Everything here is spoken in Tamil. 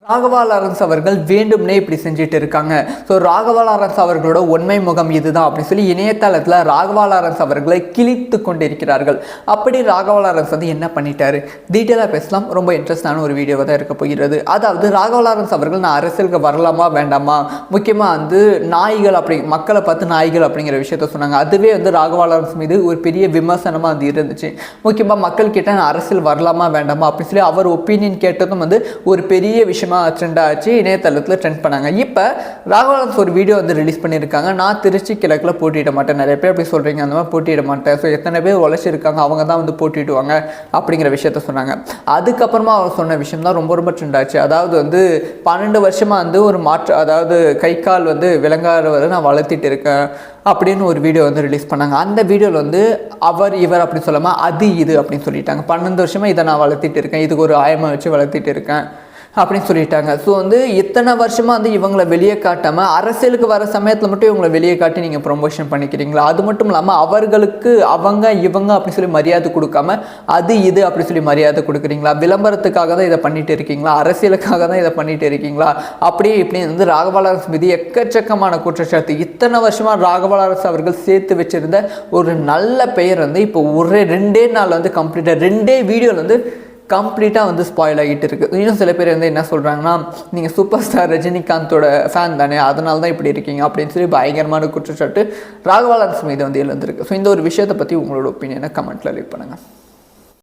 ராகவா லாரன்ஸ் அவர்கள் வேண்டும்னே இப்படி செஞ்சுட்டு இருக்காங்க. ஸோ ராகவா லாரன்ஸ் அவர்களோட உண்மை முகம் இதுதான் அப்படின்னு சொல்லி இணையதளத்தில் ராகவா லாரன்ஸ் அவர்களை கிழித்து கொண்டிருக்கிறார்கள். அப்படி ராகவா லாரன்ஸ் வந்து என்ன பண்ணிட்டாரு, டீட்டெயிலாக பேசலாம். ரொம்ப இன்ட்ரெஸ்டான ஒரு வீடியோவாக தான் இருக்க போகிறது. அதாவது ராகவா லாரன்ஸ் அவர்கள் நான் அரசியலுக்கு வரலாமா வேண்டாமா, முக்கியமாக வந்து நாய்கள் அப்படி மக்களை பார்த்து நாய்கள் அப்படிங்கிற விஷயத்த சொன்னாங்க. அதுவே வந்து ராகவா லாரன்ஸ் மீது ஒரு பெரிய விமர்சனமாக வந்து இருந்துச்சு. முக்கியமாக மக்கள் கிட்ட நான் அரசியல் வரலாமா வேண்டாமா அப்படின்னு சொல்லி அவர் ஒப்பீனியன் கேட்டதும் வந்து ஒரு பெரிய விஷயமா ட்ரெண்ட் ஆச்சு, இணையதளத்தில் ட்ரெண்ட் பண்ணாங்க. இப்போ ராகவா லாரன்ஸ் ஒரு வீடியோ வந்து ரிலீஸ் பண்ணியிருக்காங்க. நான் திருச்சி கிழக்கில் போட்டியிட மாட்டேன், நிறைய பேர் அப்படி சொல்கிறீங்க, அந்த மாதிரி போட்டியிட மாட்டேன், ஸோ எத்தனை பேர் உழைச்சிருக்காங்க அவங்க தான் வந்து போட்டிடுவாங்க அப்படிங்கிற விஷயத்த சொன்னாங்க. அதுக்கப்புறமா அவர் சொன்ன விஷயம் தான் ரொம்ப ரொம்ப ட்ரெண்ட் ஆச்சு. அதாவது வந்து 12 வருஷமாக வந்து ஒரு மாற்று, அதாவது கை கால் வந்து விளங்காதவரை நான் வளர்த்திட்டு இருக்கேன் அப்படின்னு ஒரு வீடியோ வந்து ரிலீஸ் பண்ணாங்க. அந்த வீடியோவில் வந்து அவர் இவர் அப்படி சொல்லாமல் அது இது அப்படின்னு சொல்லிட்டாங்க. 12 வருஷமாக இதை நான் வளர்த்திட்டு இருக்கேன், இதுக்கு ஒரு ஆயமாக வச்சு வளர்த்திட்டு இருக்கேன் அப்படின்னு சொல்லிட்டாங்க. ஸோ வந்து இத்தனை வருஷமாக வந்து இவங்களை வெளியே காட்டாமல் அரசியலுக்கு வர சமயத்தில் மட்டும் இவங்களை வெளியே காட்டி நீங்கள் ப்ரொமோஷன் பண்ணிக்கிறீங்களா? அது மட்டும் இல்லாமல் அவர்களுக்கு அவங்க இவங்க அப்படி சொல்லி மரியாதை கொடுக்காம அது இது அப்படி சொல்லி மரியாதை கொடுக்குறீங்களா? விளம்பரத்துக்காக தான் இதை பண்ணிட்டு இருக்கீங்களா? அரசியலுக்காக தான் இதை பண்ணிட்டு இருக்கீங்களா? அப்படியே இப்படி வந்து ராகவா லாரன்ஸ் மீது எக்கச்சக்கமான குற்றச்சாட்டு. இத்தனை வருஷமாக ராகவா லாரன்ஸ் அவர்கள் சேர்த்து வச்சிருந்த ஒரு நல்ல பெயர் வந்து இப்போ ஒரு 2 நாள் வந்து கம்ப்ளீட்டாக 2 வீடியோவில் வந்து கம்ப்ளீட்டாக வந்து ஸ்பாயில் ஆகிட்டு இருக்குது. இன்னும் சில பேர் வந்து என்ன சொல்கிறாங்கன்னா, நீங்கள் சூப்பர் ஸ்டார் ரஜினிகாந்தோட ஃபேன் தானே, அதனால தான் இப்படி இருக்கீங்க அப்படின்னு சொல்லி பயங்கரமான குற்றச்சாட்டு ராகவா லாரன்ஸ் மீது வந்து எழுந்திருக்கு. ஸோ இந்த ஒரு விஷயத்தை பற்றி உங்களோட ஒப்பீனியனை கமெண்ட்டில் லீவ் பண்ணுங்கள்.